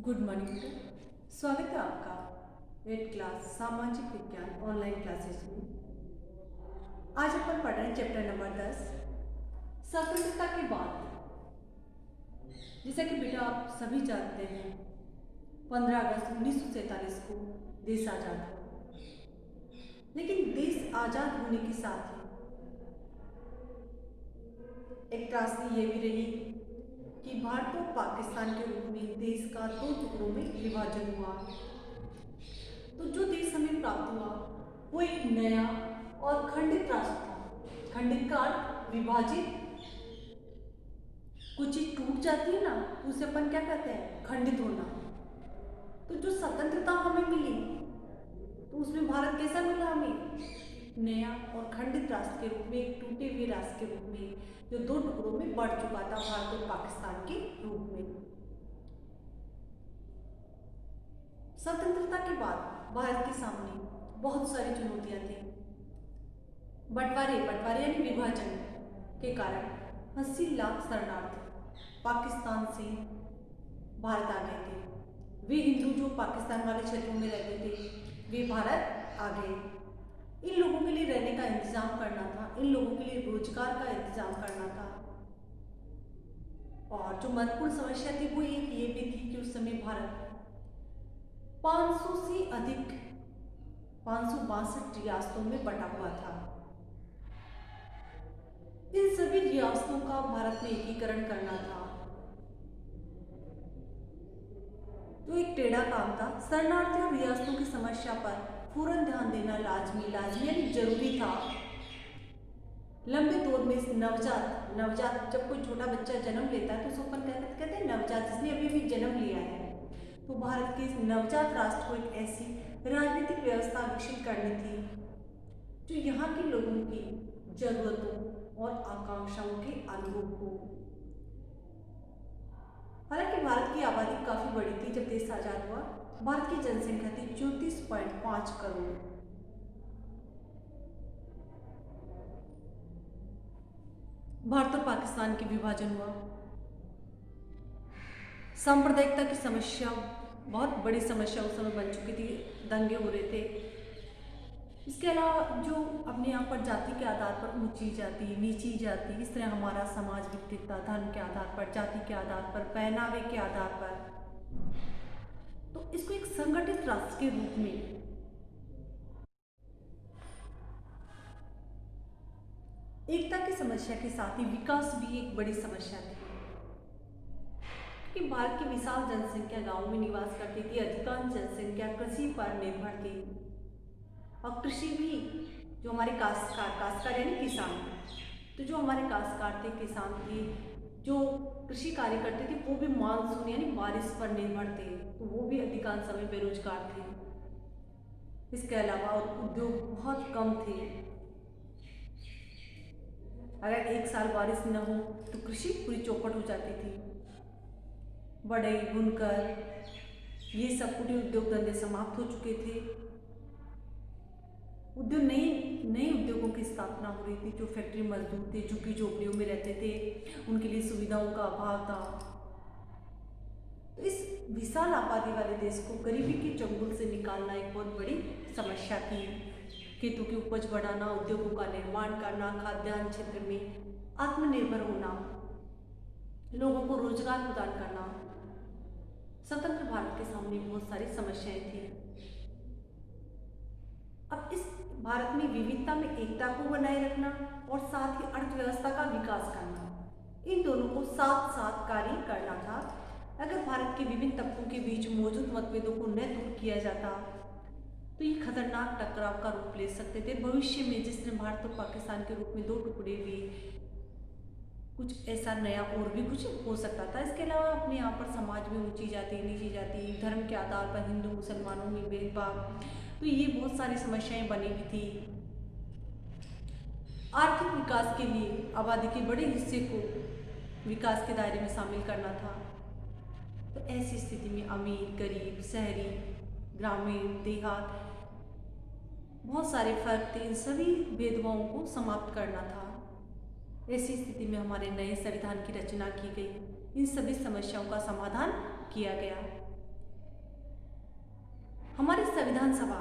Good morning बेटा। स्वागत है आपका 8th क्लास सामाजिक विज्ञान ऑनलाइन क्लासेस में। आज अपन पढ़ रहे हैं चैप्टर नंबर 10 स्वतंत्रता की बात। जैसा कि बेटा आप सभी जानते हैं 15 अगस्त 1947 को देश आज़ाद हुआ। लेकिन देश आज़ाद होने के साथ ही एक त्रासदी ये भी रही कि भारत और पाकिस्तान के रूप में देश का 2 टुकड़ों में विभाजन हुआ। तो जो देश हमें प्राप्त हुआ वो एक नया और खंडित राष्ट्र था। खंडित का अर्थ विभाजित। कुछ चीज टूट जाती है ना तो उसे अपन क्या कहते हैं, खंडित होना। तो जो स्वतंत्रता हमें मिली तो उसमें भारत कैसा मिला हमें, नया और खंडित राष्ट्र के रूप में, एक टूटे हुए राष्ट्र के रूप में जो 2 टुकड़ों में बढ़ चुका था, भारत और पाकिस्तान के रूप में। स्वतंत्रता के बाद भारत के सामने बहुत सारी चुनौतियां थी। बंटवारे यानी विभाजन के कारण 80 लाख शरणार्थी पाकिस्तान से भारत आ गए थे। वे हिंदू जो पाकिस्तान वाले क्षेत्रों में रहते थे वे भारत आ गए। इन लोगों के लिए रहने का इंतजाम करना था, इन लोगों के लिए रोजगार का इंतजाम करना था। और जो महत्वपूर्ण समस्या थी वो एक ये भी थी कि उस समय भारत 500 से अधिक 562 रियासतों में बटा हुआ था। इन सभी रियासतों का भारत में एकीकरण करना था तो एक टेढ़ा काम था। शरणार्थी और रियासतों की समस्या पर पूर्ण ध्यान देना लाजमी यानी जरूरी था। लंबे दौर में नवजात जब कोई छोटा बच्चा जन्म लेता है तो उसको अपन कहते हैं नवजात, जिसने अभी अभी जन्म लिया है। तो भारत के नवजात राष्ट्र को एक ऐसी राजनीतिक व्यवस्था विकसित करनी थी जो यहाँ के लोगों की जरूरतों और आकांक्षाओं के अनुरूप हो। हालांकि भारत की आबादी काफी बड़ी थी जब देश आजाद हुआ। भारत की जनसंख्या थी 34.5 करोड़। भारत और पाकिस्तान के विभाजन हुआ। सांप्रदायिकता की समस्या बहुत बड़ी समस्या उस समय बन चुकी थी, दंगे हो रहे थे। इसके अलावा जो अपने यहाँ पर जाति के आधार पर ऊंची जाति, नीची जाति, इस तरह हमारा समाज विकसित था, धर्म के आधार पर, जाति के आधार पर, पहनावे के आधार पर। तो इसको एक संगठित राष्ट्र के रूप में एकता की समस्या के साथ ही विकास भी एक बड़ी समस्या थी कि भारत की विशाल जनसंख्या गांव में निवास करती थी। अधिकांश जनसंख्या कृषि पर निर्भर थी और कृषि भी जो हमारे काश्तकार यानी किसान, तो जो हमारे काश्तकार थे, किसान थे, जो कृषि कार्य करते थे वो भी मानसून यानी बारिश पर निर्भर थे, तो वो भी अधिकांश समय बेरोजगार थे। इसके अलावा उद्योग बहुत कम थे। अगर एक साल बारिश न हो तो कृषि पूरी चौपट हो जाती थी। बढ़ई, बुनकर, ये सब पूरे उद्योग धंधे समाप्त हो चुके थे। नए उद्योगों की स्थापना हो रही थी। जो फैक्ट्री मजदूर थे, झुग्गी झोपड़ियों में रहते थे, उनके लिए सुविधाओं का अभाव था। तो इस विशाल आबादी वाले देश को गरीबी के चंगुल से निकालना एक बहुत बड़ी समस्या थी। खेतों की उपज बढ़ाना, उद्योगों का निर्माण करना, खाद्यान्न क्षेत्र में आत्मनिर्भर होना, लोगों को रोजगार प्रदान करना, स्वतंत्र भारत के सामने बहुत सारी समस्याएं थी। अब इस भारत में विविधता में एकता को बनाए रखना और साथ ही अर्थव्यवस्था का विकास करना, इन दोनों को साथ साथ कार्य करना था। अगर भारत के विभिन्न तबकों के बीच मौजूद मतभेदों को न दूर किया जाता तो ये खतरनाक टकराव का रूप ले सकते थे। भविष्य में जिस तरह भारत और पाकिस्तान के रूप में 2 टुकड़े हुए, कुछ ऐसा नया और भी कुछ हो सकता था। इसके अलावा अपने यहाँ पर समाज में ऊंची जाति, नीची जाति, धर्म के आधार पर हिंदू मुसलमानों में भेदभाव, तो ये बहुत सारी समस्याएं बनी हुई थी। आर्थिक विकास के लिए आबादी के बड़े हिस्से को विकास के दायरे में शामिल करना था। तो ऐसी स्थिति में अमीर, गरीब, शहरी, ग्रामीण, देहात, बहुत सारे फर्क थे। इन सभी भेदभावों को समाप्त करना था। ऐसी स्थिति में हमारे नए संविधान की रचना की गई। इन सभी समस्याओं का समाधान किया गया। हमारी संविधान सभा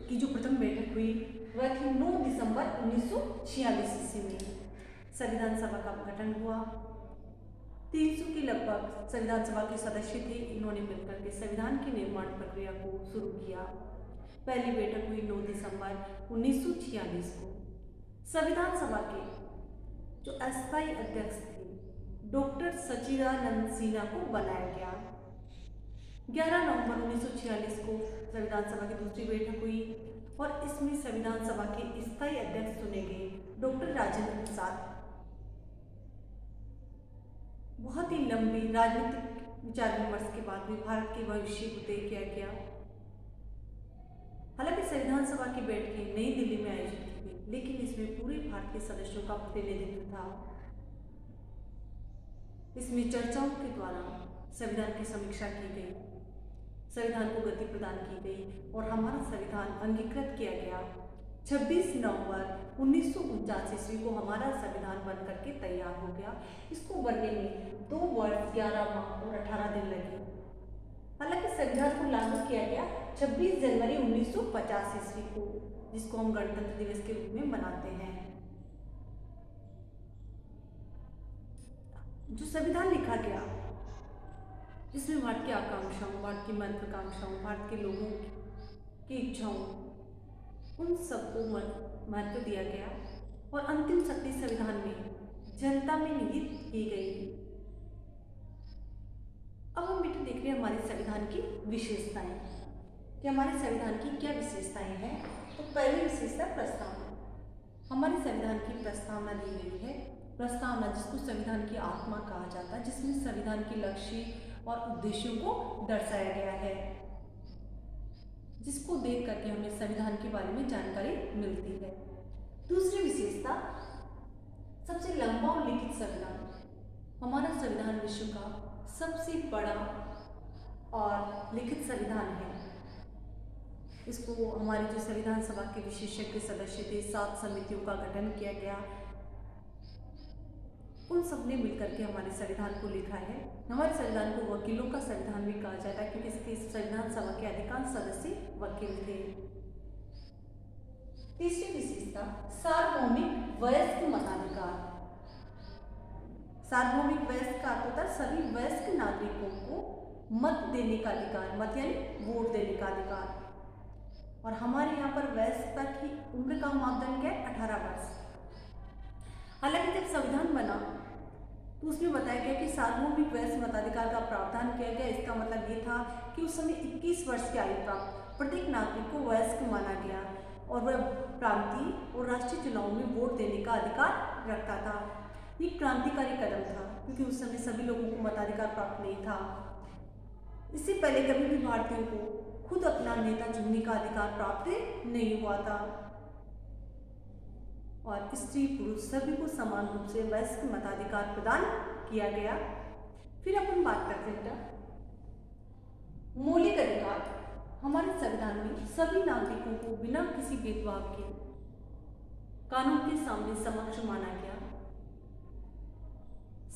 की जो प्रथम बैठक हुई वह थी 9 दिसंबर 1946 ईस्वी में। संविधान सभा का गठन हुआ। 300 के लगभग संविधान सभा के सदस्य थे। इन्होंने मिलकर के संविधान की निर्माण प्रक्रिया को शुरू किया। पहली बैठक हुई 9 दिसंबर 1946 को। संविधान सभा के जो अस्थायी अध्यक्ष थे डॉक्टर सच्चिदानंद सिन्हा को बनाया गया। 11 नवंबर 1946 को संविधान सभा की दूसरी बैठक हुई और इसमें संविधान सभा के स्थायी अध्यक्ष चुने गए डॉक्टर राजेंद्र प्रसाद। बहुत ही लंबी राजनीतिक विचार विमर्श के बाद भी भारत के भविष्य को तय किया गया। हालांकि संविधान सभा की बैठकें नई दिल्ली में आयोजित की गई, लेकिन इसमें पूरे भारत के सदस्यों का प्रतिनिधित्व था। इसमें चर्चाओं के द्वारा संविधान की समीक्षा की गई, संविधान को गति प्रदान की गई और हमारा संविधान अंगीकृत किया गया। 26 नवंबर 1949 ईस्वी को हमारा संविधान बन करके तैयार हो गया। इसको बनने में 2 वर्ष 11 माह और 18 दिन लगे। हालांकि संविधान को लागू किया गया 26 जनवरी 1950 ईस्वी को, जिसको हम गणतंत्र दिवस के रूप में मनाते हैं। जो संविधान लिखा गया जिसमें भारत की आकांक्षाओं, भारत की महत्वाकांक्षाओं, भारत के लोगों की इच्छाओं, उन सबको महत्व दिया गया और अंतिम शक्ति संविधान में जनता में निहित की गई। अब हम बेटे देख रहे हैं हमारे संविधान की विशेषताएं कि हमारे संविधान की क्या विशेषताएं हैं। तो पहली विशेषता प्रस्तावना। हमारे संविधान की प्रस्तावना दी गई है। प्रस्तावना जिसको संविधान की आत्मा कहा जाता है, जिसमें संविधान के लक्ष्य और उद्देश्यों को दर्शाया गया है, जिसको देख करके हमें संविधान के बारे में जानकारी मिलती है। दूसरी विशेषता सबसे लंबा और लिखित संविधान। हमारा संविधान विश्व का सबसे बड़ा और लिखित संविधान है। इसको हमारी जो संविधान सभा के विशेषज्ञ सदस्य थे, 7 समितियों का गठन किया गया, उन सब ने मिलकर के हमारे संविधान को लिखा है। हमारे संविधान को वकीलों का संविधान भी कहा जाता है क्योंकि इसके संविधान सभा के अधिकांश सदस्य वकील थे। तीसरी विशेषता सार्वभौमिक वयस्क मताधिकार। सार्वभौमिक वयस्क का अर्थ होता है सभी वयस्क नागरिकों को मत देने का अधिकार, मत यानी वोट देने का अधिकार। और हमारे यहाँ पर वयस्कता की उम्र का मापदंड क्या है? 18 वर्ष। हालांकि जब संविधान बना तो उसमें बताया गया कि सार्वभौमिक वयस्क मताधिकार का प्रावधान किया गया। इसका मतलब ये था कि उस समय 21 वर्ष की आयु प्राप्त प्रत्येक नागरिक को वयस्क माना गया और वह प्रांतीय और राष्ट्रीय चुनाव में वोट देने का अधिकार रखता था। ये क्रांतिकारी कदम था क्योंकि उस समय सभी लोगों को मताधिकार प्राप्त नहीं था। इससे पहले कभी भी भारतीयों को खुद अपना नेता चुनने का अधिकार प्राप्त नहीं हुआ था और स्त्री पुरुष सभी को समान रूप से वयस्क मताधिकार प्रदान किया गया। फिर अपन बात करते हैं मौलिक अधिकार। हमारे संविधान में सभी नागरिकों को बिना किसी भेदभाव के कानून के सामने समक्ष माना गया।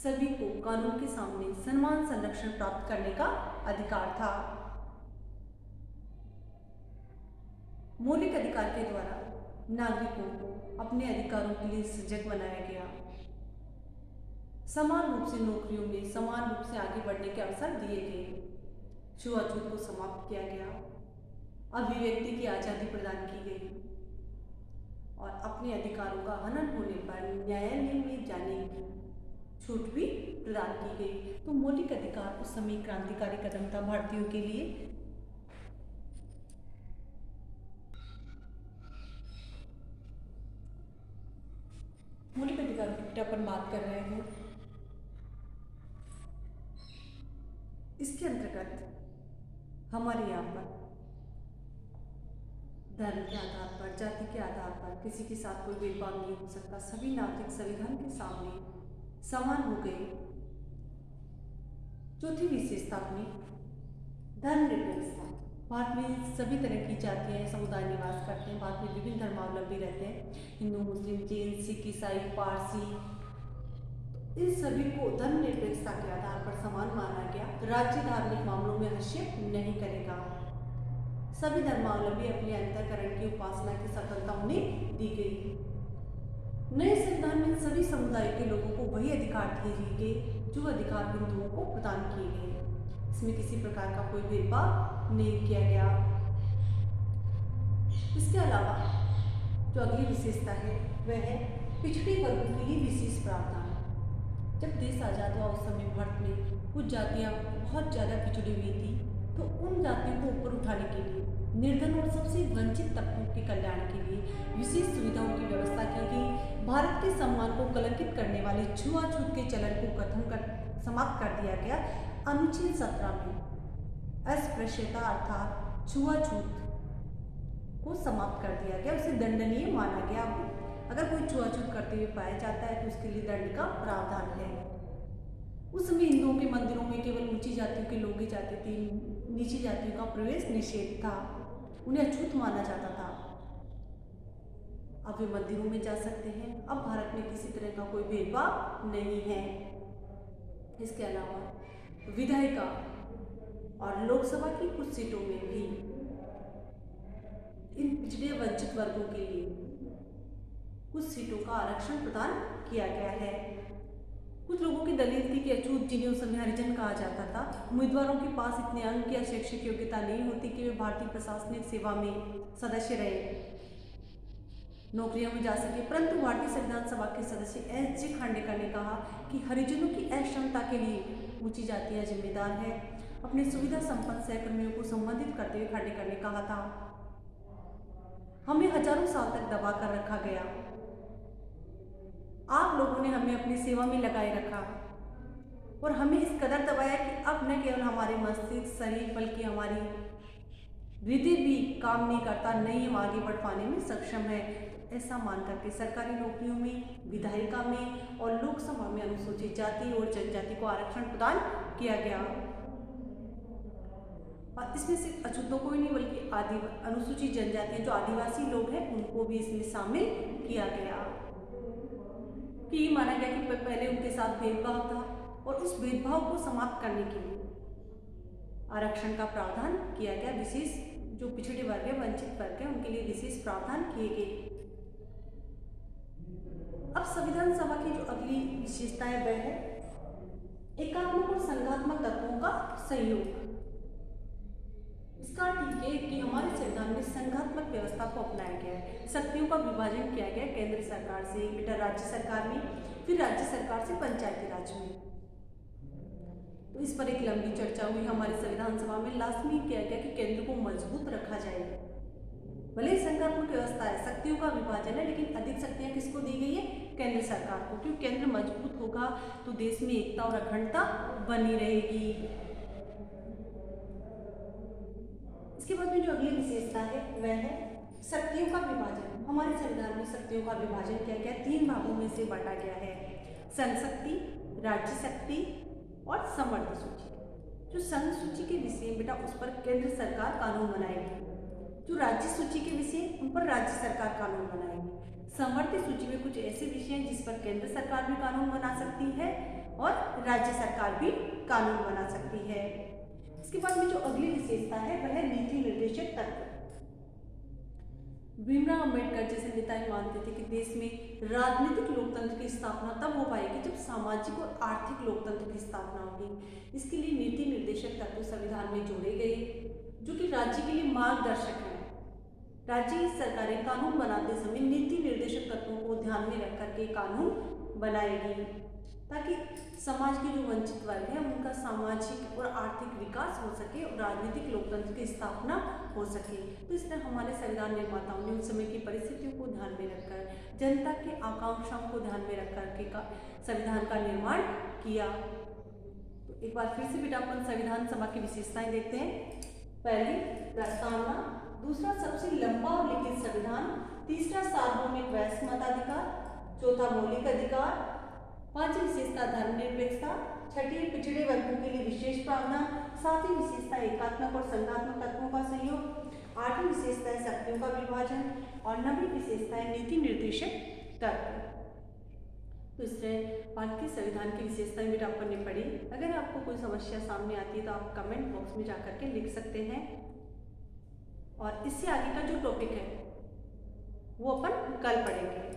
सभी को कानून के सामने समान संरक्षण प्राप्त करने का अधिकार था। मौलिक अधिकार के द्वारा नागरिकों को अपने अधिकारों के लिए सजग बनाया गया। समान रूप से नौकरियों में समान रूप से आगे बढ़ने के अवसर दिए गए। छुआछूत को समाप्त किया गया। अभिव्यक्ति की आज़ादी प्रदान की गई और अपने अधिकारों का हनन होने पर न्यायालय में जाने की छूट भी प्रदान की गई। तो मौलिक अधिकार उस समय क्रांतिकारी कदम था भारतीयों के लिए। मौलिक अधिकार की अपन बात कर रहे हैं। इसके अंतर्गत हमारे यहाँ पर धर्म के आधार पर, जाति के आधार पर किसी के साथ कोई भेदभाव नहीं हो सकता। सभी नागरिक संविधान के सामने समान हो गए। चौथी विशेषता अपनी धर्मनिरपेक्षता। भारत में सभी तरह की जातियाँ समुदाय निवास करते हैं। भारत में विभिन्न धर्मावलंबी रहते हैं, हिंदू, मुस्लिम, जैन, सिख, ईसाई, पारसी। इन सभी को धर्मनिरपेक्षता के आधार पर समान माना गया। राज्य धार्मिक मामलों में हस्तक्षेप नहीं करेगा। सभी धर्मावलंबी अपने अंतःकरण की उपासना की स्वतंत्रता उन्हें दी गई। नए संविधान में सभी समुदाय के लोगों को वही अधिकार दिए गए जो अधिकार हिंदुओं को प्रदान किए गए। इसमें किसी प्रकार का कोई भेदभाव नहीं किया गया। इसके अलावा जो अगली विशेषता है वह है पिछड़े वर्गों के लिए विशेष प्रावधान। जब देश आज़ाद हुआ उस समय भारत में कुछ जातियां बहुत ज़्यादा पिछड़ी हुई थी, तो उन जातियों को ऊपर उठाने के लिए, निर्धन और सबसे वंचित तबकों के कल्याण के लिए विशेष सुविधाओं की व्यवस्था की गई। भारत के सम्मान को कलंकित करने वाले छुआछूत के चलन को समाप्त कर दिया गया। अनुच्छेद 17 में अस्पृश्यता अर्थात छुआछूत को समाप्त कर दिया गया, उसे दंडनीय माना गया। अगर कोई छुआछूत करते हुए पाया जाता है तो उसके लिए दंड का प्रावधान है। उस समय हिंदुओं के मंदिरों में केवल ऊंची जातियों के लोग ही जाते थे, नीची जातियों का प्रवेश निषेध था, उन्हें अछूत माना जाता था। अब वे मंदिरों में जा सकते हैं। अब भारत में किसी तरह का कोई भेदभाव नहीं है। इसके अलावा विधायिका और लोकसभा की कुछ सीटों में भी इन पिछड़े वंचित वर्गों के लिए कुछ सीटों का आरक्षण प्रदान किया गया है। कुछ लोगों की दलील थी कि अछूत, जिन्हें उस समय हरिजन कहा जाता था, उम्मीदवारों के पास इतने अंक या शैक्षिक योग्यता नहीं होती कि वे भारतीय प्रशासनिक सेवा में सदस्य रहे, नौकरियों में जा सके। परंतु भारतीय संविधान सभा के सदस्य एस.जी. खांडेकर ने कहा कि हरिजनों की अक्षमता के लिए ऊंची जातियां जिम्मेदार है। अपने सुविधा संपन्न सहकर्मियों को संबोधित करते हुए खांडेकर ने कहा था, हमें हजारों साल तक दबा कर रखा गया, आप लोगों ने हमें अपनी सेवा में लगाए रखा और हमें इस कदर दबाया कि अब न केवल हमारे मस्तिष्क, शरीर, बल्कि हमारी हृदय भी काम नहीं करता, नहीं हम आगे बढ़ पाने में सक्षम है। ऐसा मान करके सरकारी नौकरियों में, विधायिका में और लोकसभा में अनुसूचित जाति और जनजाति को आरक्षण प्रदान किया गया। और इसमें सिर्फ अछूतों को ही नहीं बल्कि अनुसूचित जनजाति जो आदिवासी लोग हैं उनको भी इसमें शामिल किया गया। कि ये माना गया कि पहले उनके साथ भेदभाव था और उस भेदभाव को समाप्त करने के लिए आरक्षण का प्रावधान किया गया। विशेष जो पिछड़े वर्ग है, वंचित वर्ग है, उनके लिए विशेष प्रावधान किए गए। अब संविधान सभा की जो अगली विशेषता है वह है एकात्मक और संघात्मक तत्वों का सहयोग। इसका अर्थ ये कि हमारे संविधान में संघात्मक व्यवस्था को अपनाया गया है। शक्तियों का विभाजन किया गया केंद्र सरकार से, बेटा राज्य सरकार में, फिर राज्य सरकार से पंचायती राज में। तो इस पर एक लंबी चर्चा हुई हमारे संविधान सभा में। लास्ट में किया गया कि केंद्र को मजबूत रखा जाए। भले ही संघात्मक व्यवस्था है, शक्तियों का विभाजन है, लेकिन अधिक शक्तियां किसको दी गई है? केंद्र सरकार को। क्योंकि केंद्र मजबूत होगा तो देश में एकता और अखंडता बनी रहेगी। इसके बाद में जो अगली विशेषता है वह है शक्तियों का विभाजन। हमारे संविधान में शक्तियों का विभाजन किया गया, 3 भागों में से बांटा गया है, संघ शक्ति, राज्य शक्ति और समवर्ती सूची। जो संघ सूची के विषय बेटा उस पर केंद्र सरकार कानून बनाएगी, जो राज्य सूची के विषय उन पर राज्य सरकार कानून बनाएगी। समवर्ती सूची में कुछ ऐसे विषय हैं जिस पर केंद्र सरकार भी कानून बना सकती है और राज्य सरकार भी कानून बना सकती है। इसके बाद में जो अगली विशेषता है वह है नीति निर्देशक तत्व। भीमराव अंबेडकर जैसे नेता मानते थे कि देश में राजनीतिक लोकतंत्र की स्थापना तब हो पाएगी जब सामाजिक और आर्थिक लोकतंत्र की स्थापना होगी। इसके लिए नीति निर्देशक तत्व संविधान में जोड़े गए जो कि राज्य के लिए मार्गदर्शक हैं। राज्य सरकारें कानून बनाते समय नीति निर्देशक तत्वों को ध्यान में रख करके कानून बनाएगी ताकि समाज के जो वंचित वर्ग है उनका सामाजिक और आर्थिक विकास हो सके और राजनीतिक लोकतंत्र की स्थापना हो सके। तो इस तरह हमारे संविधान निर्माताओं ने उस समय की परिस्थितियों को ध्यान में रखकर, जनता के आकांक्षाओं को ध्यान में रखकर के संविधान का निर्माण किया। तो एक बार फिर से बेटा अपन संविधान सभा की विशेषताएं देखते हैं। पहली प्रस्तावना, दूसरा सबसे लंबा और लिखित संविधान, तीसरा सार्वभौमिक वयस्क मताधिकार, चौथा मौलिक अधिकार, पांचवी विशेषता धर्मनिरपेक्षता, छठी पिछड़े वर्गों के लिए विशेष प्रावधान, सातवीं विशेषता एकात्मक और संघात्मक तत्वों का सहयोग, आठवीं विशेषता है शक्तियों का विभाजन और नवीं विशेषता है नीति निर्देशक तत्व। तो इस तरह भारत के संविधान की विशेषताएं बेटा अपन ने पढ़ी। अगर आपको कोई समस्या सामने आती है तो आप कमेंट बॉक्स में जाकर के लिख सकते हैं। और इससे आगे का जो टॉपिक है वो अपन कल पढ़ेंगे।